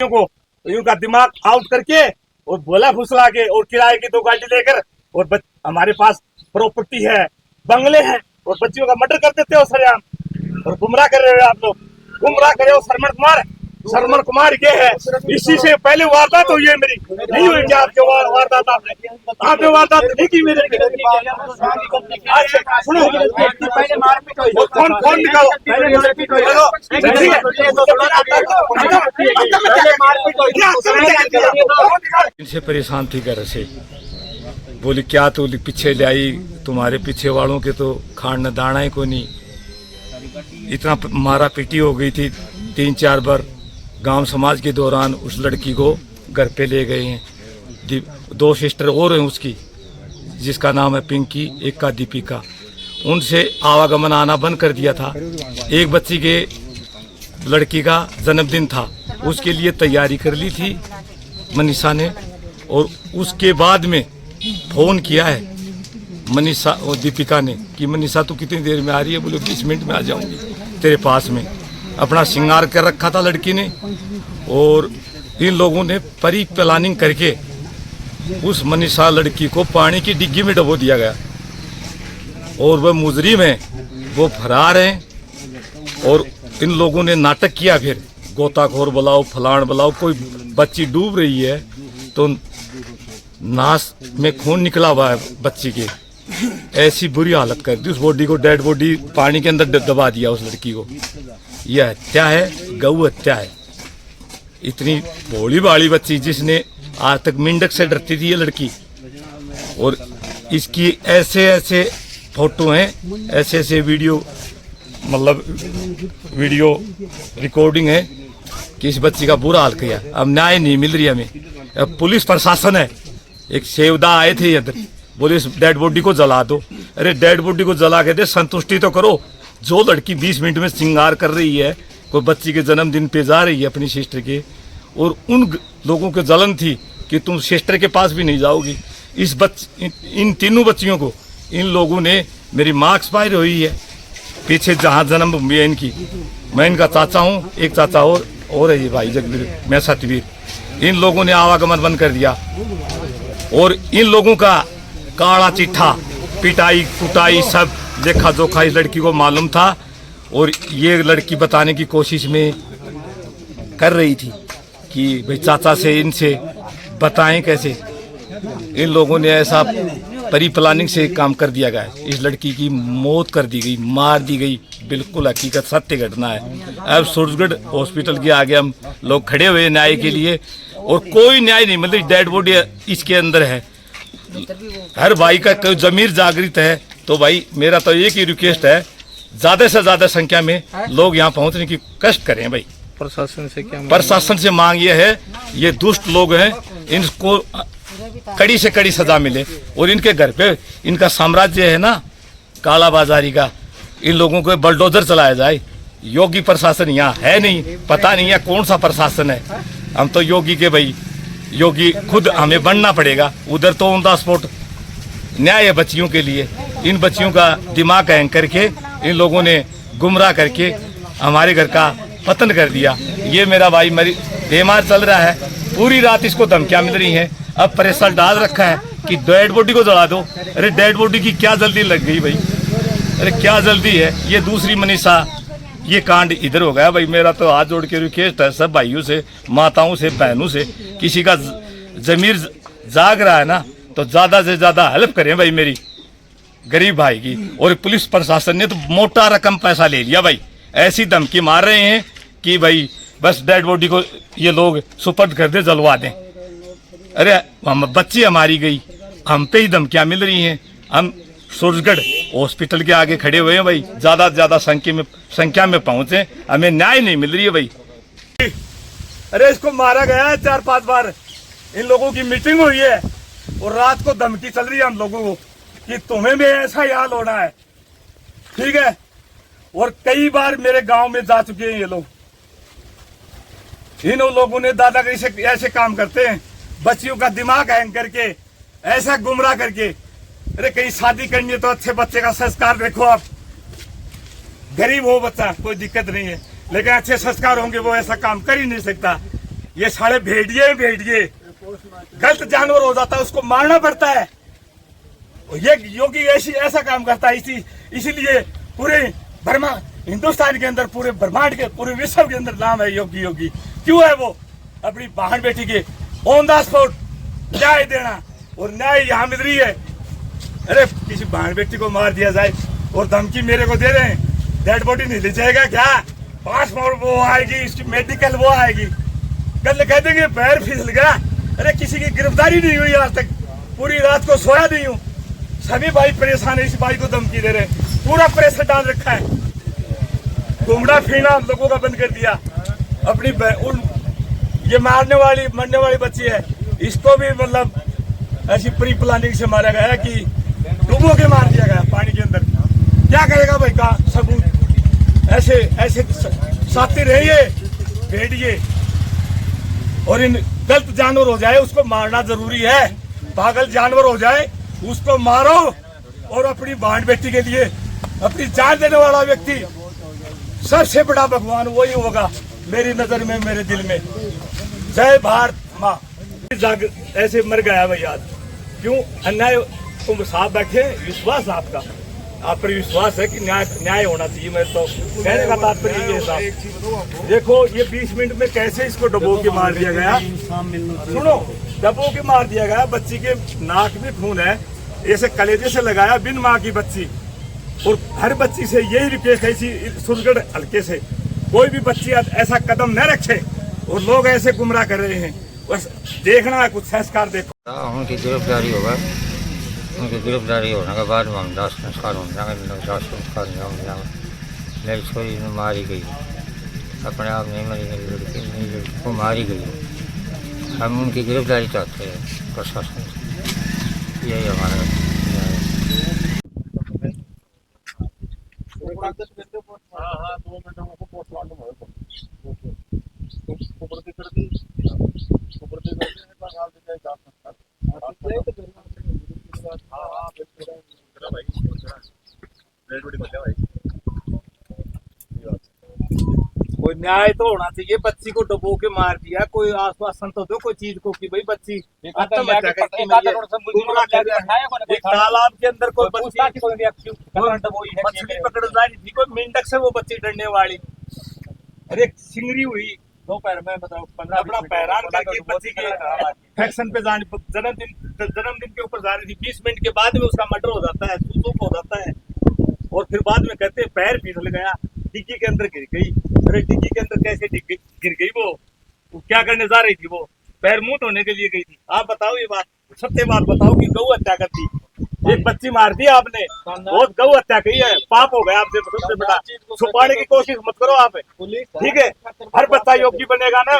को उनका दिमाग आउट करके और बोला फुसला के और किराए की 2 गाड़ी लेकर और हमारे पास प्रॉपर्टी है, बंगले हैं और बच्चियों का मर्डर कर देते हो सरेआम और गुमराह कर रहे हो आप लोग, गुमराह करे हो। शर्मन कुमार ये है, इसी से पहले वारदात हुई है मेरी, नहीं हुई क्या आपके वारदात? आपने वारदात नहीं की मेरे? सुनो, फोन निकालो, इनसे परेशान थी घर से, बोली क्या तो पीछे ले आई, तुम्हारे पीछे वालों के तो खान दाना ही को नहीं। इतना मारा पीटी हो गई थी 3-4 बार। गांव समाज के दौरान उस लड़की को घर पे ले गए हैं। 2 सिस्टर और हैं उसकी, जिसका नाम है पिंकी, एक का दीपिका। उनसे आवागमन आना बंद कर दिया था। एक बच्ची के लड़की का जन्मदिन था, उसके लिए तैयारी कर ली थी मनीषा ने, और उसके बाद में फोन किया है मनीषा और दीपिका ने कि मनीषा तू कितनी देर में आ रही है? बोले 20 मिनट में आ जाऊंगी तेरे पास में। अपना श्रृंगार कर रखा था लड़की ने, और इन लोगों ने परी प्लानिंग करके उस मनीषा लड़की को पानी की डिग्गी में डबो दिया गया, और वह मुजरिम है, वो फरार हैं। और इन लोगों ने नाटक किया, फिर गोताखोर बुलाओ, फलान बुलाओ। कोई बच्ची डूब रही है तो नास में खून निकला हुआ है बच्ची के, ऐसी बुरी हालत कर दी। उस बॉडी को, डेड बॉडी पानी के अंदर दबा दिया उस लड़की को। यह हत्या है, गौ हत्या है। इतनी भोली भाली बच्ची जिसने आज तक मेंढक से डरती थी ये लड़की, और इसकी ऐसे ऐसे फोटो हैं, ऐसे ऐसे वीडियो, मतलब वीडियो रिकॉर्डिंग है कि इस बच्ची का बुरा हाल किया। अब न्याय नहीं मिल रही हमें। अब पुलिस प्रशासन है, एक सेवदा आए थे इधर, बोले इस डेड बॉडी को जला दो। अरे डेड बॉडी को जला के दे, संतुष्टि तो करो। जो लड़की 20 मिनट में श्रृंगार कर रही है, कोई बच्ची के जन्मदिन पे जा रही है अपनी सिस्टर के, और उन लोगों को जलन थी कि तुम सिस्टर के पास भी नहीं जाओगी। इन तीनों बच्चियों को इन लोगों ने, मेरी माँ एक्सपायर हुई है पीछे जहाँ जन्म भूमि है इनकी, मैं इनका चाचा हूँ, एक चाचा और है ये भाई जगवीर, मैं सतवीर। इन लोगों ने आवागमन बंद कर दिया, और इन लोगों का काला चिट्ठा, पिटाई कुटाई सब देखा जोखा इस लड़की को मालूम था, और ये लड़की बताने की कोशिश में कर रही थी कि भाई चाचा से, इनसे बताएं कैसे। इन लोगों ने ऐसा परी प्लानिंग से काम कर दिया गया है। इस लड़की की मौत कर दी गई, मार दी गई, बिल्कुल हकीकत सत्य घटना है। अब सूरजगढ़ हॉस्पिटल के आगे हम लोग खड़े हुए न्याय के लिए, और कोई न्याय नहीं, मतलब डेड बॉडी इसके अंदर है। हर भाई का कोई जमीर जागृत है, तो भाई मेरा तो एक ही रिक्वेस्ट है, ज्यादा से ज्यादा संख्या में लोग यहाँ पहुँचने की कष्ट करें। भाई प्रशासन से क्या, प्रशासन से मांग ये है, ये दुष्ट लोग हैं, इनको कड़ी से कड़ी सजा मिले, और इनके घर पे इनका साम्राज्य है ना काला बाजारी का, इन लोगों को बलडोजर चलाया जाए। योगी प्रशासन यहाँ है नहीं, पता नहीं है कौन सा प्रशासन है। हम तो योगी के भाई, योगी खुद हमें बनना पड़ेगा। उधर तो ऑन द स्पॉट न्याय है बच्चियों के लिए, इन बच्चियों का दिमाग हैंग करके इन लोगों ने गुमराह करके हमारे घर का पतन कर दिया। ये मेरा भाई मरी बीमार चल रहा है, पूरी रात इसको धमकियां मिल रही हैं। अब प्रेशर डाल रखा है कि डेड बॉडी को जला दो। अरे डेड बॉडी की क्या जल्दी लग गई भाई, अरे क्या जल्दी है। ये दूसरी मनीषा, ये कांड इधर हो गया भाई। मेरा तो हाथ जोड़ के रिक्वेस्ट है सब भाइयों से, माताओं से, बहनों से, किसी का जमीर जाग रहा है ना तो ज्यादा से ज्यादा हेल्प करें भाई मेरी गरीब भाई की। और पुलिस प्रशासन ने तो मोटा रकम पैसा ले लिया भाई, ऐसी धमकी मार रहे हैं कि भाई बस डेड बॉडी को ये लोग सुपर्द कर दे, जलवा दें। अरे हम बच्ची हमारी गई, हम पे ही धमकियां मिल रही हैं। हम सूरजगढ़ हॉस्पिटल के आगे खड़े हुए हैं भाई, ज्यादा से ज्यादा संख्या में पहुंचे, हमें न्याय नहीं मिल रही है भाई। अरे इसको मारा गया है 4-5 बार। इन लोगों की मीटिंग हुई है और रात को धमकी चल रही है हम लोगों को कि तुम्हें भी ऐसा ही हाल होना है, ठीक है। और कई बार मेरे गांव में जा चुके हैं ये लोग। इन लोगों ने दादागिरी से ऐसे काम करते हैं, बच्चियों का दिमाग हैंग करके, ऐसा गुमराह करके। अरे कहीं शादी करनी है तो अच्छे बच्चे का संस्कार देखो आप। गरीब हो बच्चा कोई दिक्कत नहीं है, लेकिन अच्छे संस्कार होंगे वो ऐसा काम कर ही नहीं सकता। ये साले भेड़िए गलत जानवर हो जाता है उसको मारना पड़ता है। ये योगी ऐसा काम करता है, इसीलिए पूरे बर्मा हिंदुस्तान के अंदर, पूरे ब्रह्मांड के, पूरे विश्व के अंदर नाम है योगी। क्यों है वो? अपनी बहन बेटी के ऑन द स्पॉट न्याय देना, और न्याय यहाँ मिल रही है। अरे किसी बहन बेटी को मार दिया जाए और धमकी मेरे को दे रहे हैं, डेड बॉडी नहीं ले जाएगा क्या? पासपोर्ट वो आएगी, इसकी मेडिकल वो आएगी, कल कह देंगे पैर फिसल गया। अरे किसी की गिरफ्तारी नहीं हुई आज तक, पूरी रात को सोया नहीं हूँ। सभी भाई परेशान है, इस भाई को धमकी दे रहे हैं, पूरा प्रेशर डाल रखा है। घूमना फिरना लोगों का बंद कर दिया। अपनी ये मरने वाली बच्ची है, इसको भी मतलब ऐसी प्री प्लानिंग से मारा गया कि डूबो के मार दिया गया पानी के अंदर। क्या करेगा भाई का सबूत? ऐसे साथी रहिए भेड़िए, और इन गलत जानवर हो जाए उसको मारना जरूरी है। पागल जानवर हो जाए उसको मारो, और अपनी बहन बेटी के लिए अपनी जान देने वाला व्यक्ति सबसे बड़ा भगवान वही होगा मेरी नजर में, मेरे दिल में। जय भारत माँ। ऐसे मर गया भाई आज, क्यों? अन्याय तुम साफ बैठे, विश्वास आपका, आप पर विश्वास है कि न्याय होना चाहिए। मैं तो कहने का तात्पर्य ये साहब, देखो ये 20 मिनट में कैसे इसको डबो के मार दिया गया। सुनो, डबो के मार दिया गया, बच्ची के नाक में खून है, ऐसे कलेजे से लगाया, बिन माँ की बच्ची। और हर बच्ची से यही रिक्वेस्ट है, इसी सुरगढ़ हल्के से कोई भी बच्ची ऐसा कदम न रखे, और लोग ऐसे गुमराह कर रहे हैं। बस देखना है, कुछ संस्कार देखो। उनकी गिरफ्तारी होगा, उनकी गिरफ्तारी होने के बाद हम दाह संस्कार हो जाएंगे। मेरी छोरी मारी गई, अपने आप नहीं मरी, लड़की को मारी गई। हम उनकी गिरफ्तारी चाहते हैं प्रशासन से, यही हमारा। कोई न्याय तो होना चाहिए। बच्ची को डुबो के मार दिया, कोई आश्वासन तो दो कोई चीज को कि भाई बच्ची आत्महत्या करके मरी है। एक तालाब के अंदर कोई मछली पकड़ जानी थी, कोई मेंढक से वो बच्ची डरने वाली। अरे सिंगरी हुई दोपहर में, बताओ, अपना पैरान करके बच्ची के फैक्शन पे जाने, जन्मदिन के ऊपर जा रही थी। 20 मिनट के बाद में उसका मर्डर हो जाता है, सूसुक हो जाता है, और फिर बाद में कहते हैं पैर फिसल गया, डिग्गी के अंदर गिर गई। अरे डिग्गी के अंदर कैसे गिर गई? वो क्या करने जा रही थी? वो पैर मुंह धोने के लिए गई थी। आप बताओ ये बात, सत्य बात बताओ कि गौ हत्या कर दी, एक बच्ची मार दी आपने, बहुत गौ हत्या की है, पाप हो गया आपसे सबसे बड़ा। छुपाने की कोशिश मत करो आप, ठीक है? हर बच्चा योगी बनेगा ना,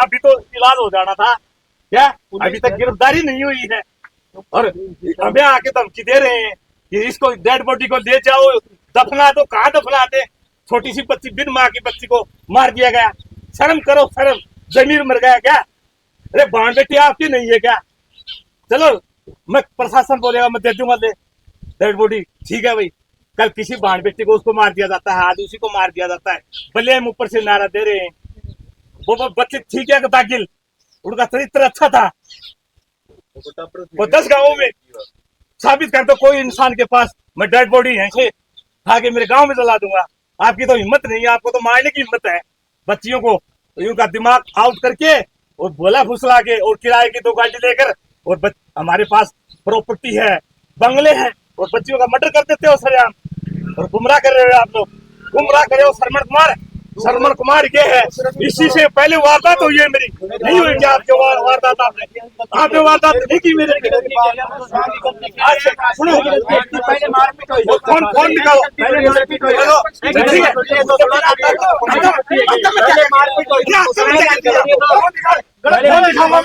अभी तो इलाज हो जाना था क्या? अभी तक गिरफ्तारी नहीं हुई है, और हमें आके धमकी दे रहे हैं कि इसको डेड बॉडी को ले जाओ, दफना दो। कहाँ दफनाते? छोटी सी बच्ची, बिन माँ की बच्ची को मार दिया गया। शर्म करो, शर्म, जमीर मर गया क्या? अरे बहन बेटी आपकी नहीं है क्या? चलो मैं प्रशासन बोलेगा मैं दे दूंगा डेड बॉडी, ठीक है भाई। कल किसी बहन बेटी को उसको मार दिया जाता है, आज उसी को मार दिया जाता है, भले हम ऊपर से नारा दे रहे हैं। वो बच्चे ठीक है दाखिल, उनका चरित्र अच्छा था, वो 10 गाँवों में साबित कर दो कोई इंसान के पास, मैं डेड बॉडी है से आगे मेरे गांव में जला दूंगा। आपकी तो हिम्मत नहीं है, आपको तो मारने की हिम्मत है बच्चियों को। उनका दिमाग आउट करके और बोला फुसला के और किराए की 2 गाड़ी लेकर, और हमारे पास प्रॉपर्टी है, बंगले हैं, और बच्चियों का मर्डर कर देते हो सरेआम, और गुमराह कर रहे हो आप लोग, गुमराह करे हो। सरमन कुमार ये है, इसी से पहले वारदात हुई है मेरी, नहीं हुई क्या आपके वारदात? आपने वारदात नहीं की मेरे? सुनो, फोन निकालो,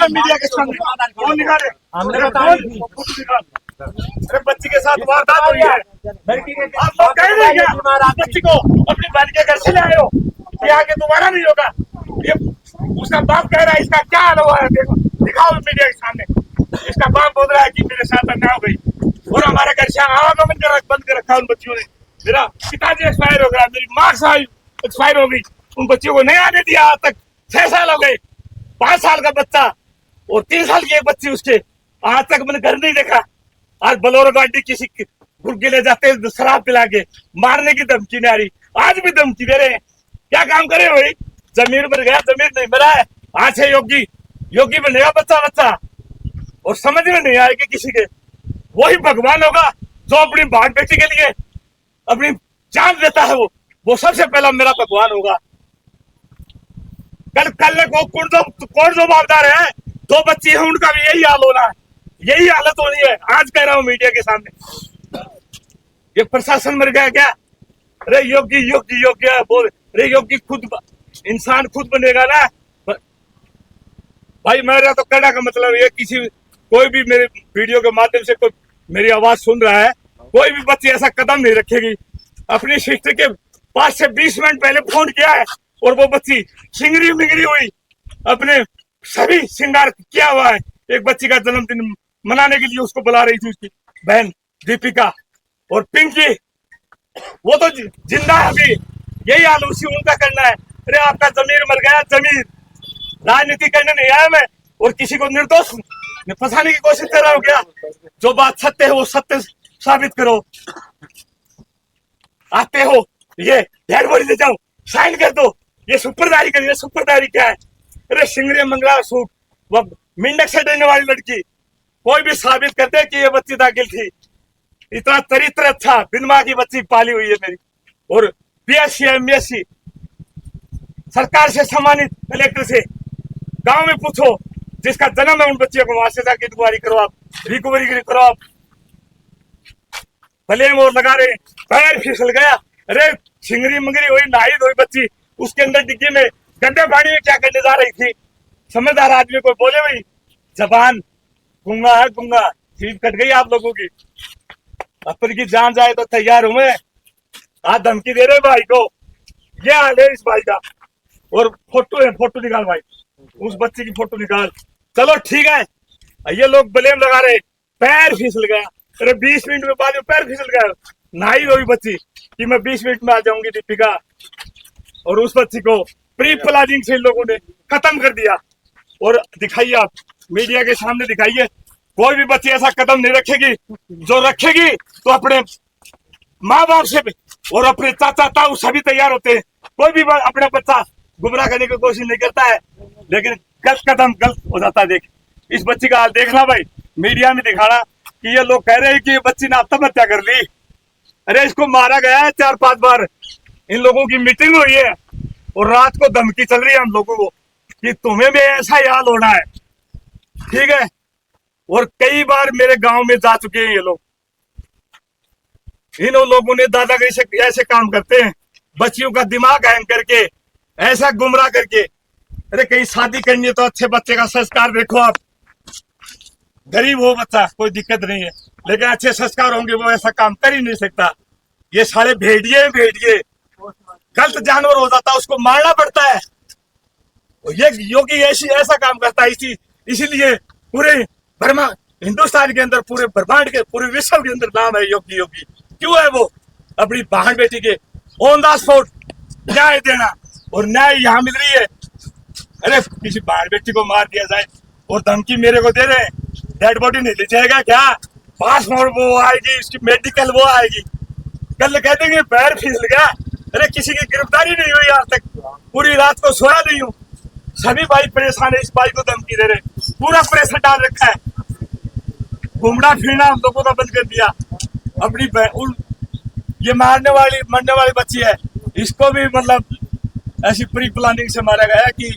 मीडिया के सामने फोन निकाले। अरे बच्ची के साथ वारदात हुई है, आप लोग कह रहे हैं क्या बच्ची को अपनी बहन के घर से ले आए हो कि आगे दोबारा नहीं होगा? ये उसका बाप कह रहा है, इसका क्या हाल हुआ है? देखो, दिखाओ मीडिया के सामने। इसका बाप बोल रहा है कि मेरे साथ अन्याय हो गई, और हमारे घर से आवागमन बंद कर रखा उन बच्चियों ने। मेरा पिताजी एक्सपायर हो गया, मेरी माँ एक्सपायर हो गई, उन बच्चियों को नहीं आने दिया आज तक। 6 साल हो गए, 5 साल का बच्चा और 3 साल की एक बच्ची उसके, आज तक मैंने घर नहीं देखा। आज बोलेरो गाड़ी किसी गुर्गे ले जाते हैं शराब पिला के, मारने की धमकी नहीं आ रही, आज भी धमकी दे रहे हैं। क्या काम करे भाई? जमीर मर गया, जमीर नहीं मरा है। आज है योगी, योगी बनेगा बच्चा बच्चा, और समझ में नहीं आएगी किसी के। वही भगवान होगा जो अपनी बहन बेटी के लिए अपनी जान देता है, वो सबसे पहला मेरा भगवान होगा। कल को कौन जो मालदार है, 2 बच्ची है, उनका भी यही हाल होना है, यही हालत होनी है। आज कह रहा हूं मीडिया के सामने, ये प्रशासन मर गया क्या? अरे योगी योगी योगी बोल, अरे योगी खुद इंसान खुद बनेगा ना भाई। मेरा तो कहना का मतलब ये, किसी कोई भी मेरे वीडियो के माध्यम से कोई मेरी आवाज सुन रहा है, कोई भी बच्ची ऐसा कदम नहीं रखेगी। अपनी सिस्टर के 5 से 20 मिनट पहले फोन किया है और वो बच्ची सिंगरी मिंगरी हुई, अपने सभी श्रृंगार किया हुआ है। एक बच्ची का जन्मदिन मनाने के लिए उसको बुला रही थी उसकी बहन दीपिका, और पिंकी वो तो जिंदा है अभी। यही हाल उसी उनका करना है। अरे आपका जमीर मर गया, जमीर। राजनीति करने नहीं आया मैं, और किसी को निर्दोष फंसाने की कोशिश कर रहा हूं क्या? जो बात सत्य है वो सत्य साबित करो। आते हो ये डेड बॉडी ले जाओ, साइन कर दो, ये सुपरदारी करिए। सुपरदारी क्या है? अरे सिंगरे मंगला सूट, वो मिंडक से डरने वाली लड़की, कोई भी साबित कर दे कि ये बच्ची दाखिल थी। इतना चरित्र अच्छा, बिन मां की बच्ची पाली हुई है मेरी, और BSc MSc सरकार से सम्मानित, कलेक्टर से। गांव में पूछो जिसका जन्म है उन बच्चियों को, वहां से जाके इंक्वायरी करो आप, रिकवरी करो आप। भले मोर लगा रहे, पैर फिसल गया। अरे छिंगरी मंगरी हुई, नहाई धोई बच्ची, उसके अंदर डिग्गी में गंदे पानी में क्या करने जा रही थी? समझदार आदमी को बोले भाई, जबान गूंगा है, गूंगा। चीज कट गई आप लोगों की, अपन की जान जाए तो तैयार हूं मैं। आज धमकी दे रहे भाई को, ये हाल है इस भाई का। और फोटो है, फोटो निकाल भाई, उस बच्चे की फोटो निकाल। चलो ठीक है, ये लोग ब्लेम लगा रहे, पैर फिसल गया। अरे 20 मिनट में बाद में पैर फिसल गया, नहाई धोई बच्ची कि मैं 20 मिनट में आ जाऊंगी दीपिका, और उस बच्ची को प्री प्लानिंग से इन लोगों ने खत्म कर दिया। और दिखाइए आप, मीडिया के सामने दिखाइए, कोई भी बच्ची ऐसा कदम नहीं रखेगी। जो रखेगी तो अपने माँ बाप से और अपने चाचा ताऊ सभी तैयार होते हैं। कोई भी अपना बच्चा गुमराह करने की कोशिश नहीं करता है, लेकिन गलत कदम गलत हो जाता है। देख इस बच्ची का हाल देखना भाई, मीडिया में दिखाना कि ये लोग कह रहे हैं कि ये बच्ची ने आत्महत्या कर ली। अरे इसको मारा गया है 4-5 बार। इन लोगों की मीटिंग हुई है और रात को धमकी चल रही है हम लोगों को कि तुम्हें भी ऐसा ही हाल होना है, ठीक है। और कई बार मेरे गांव में जा चुके हैं ये लोग। इन लोगों ने दादागिरी से ऐसे काम करते हैं, बच्चियों का दिमाग हैंग करके, ऐसा गुमराह करके। अरे कहीं शादी करनी है तो अच्छे बच्चे का संस्कार देखो आप। गरीब हो बच्चा कोई दिक्कत नहीं है, लेकिन अच्छे संस्कार होंगे वो ऐसा काम कर ही नहीं सकता। ये सारे भेड़िए गलत जानवर हो जाता, उसको मारना पड़ता है। ये योगी ऐसा काम करता है, इसीलिए पूरे बर्मा हिंदुस्तान के अंदर, पूरे ब्रह्मांड के, पूरे विश्व के अंदर नाम है योगी। योगी क्यों है? वो अपनी बहन बेटी के ऑन द स्पॉट न्याय देना, और न्याय यहाँ मिल रही है। अरे किसी बहन बेटी को मार दिया जाए और धमकी मेरे को दे रहे हैं, डेड बॉडी नहीं ले जाएगा क्या? पासपोर्ट वो आएगी, उसकी मेडिकल वो आएगी, कल कह देंगे पैर फिसल गया। अरे किसी की गिरफ्तारी नहीं हुई आज तक, पूरी रात को सोया नहीं हूँ। सभी भाई परेशान है, इस भाई को धमकी दे रहे, पूरा प्रेशर डाल रखा है। घूमना फिरना हम लोगों का बंद कर दिया। अपनी ये मरने वाली बच्ची है, इसको भी मतलब ऐसी प्री प्लानिंग से मारा गया कि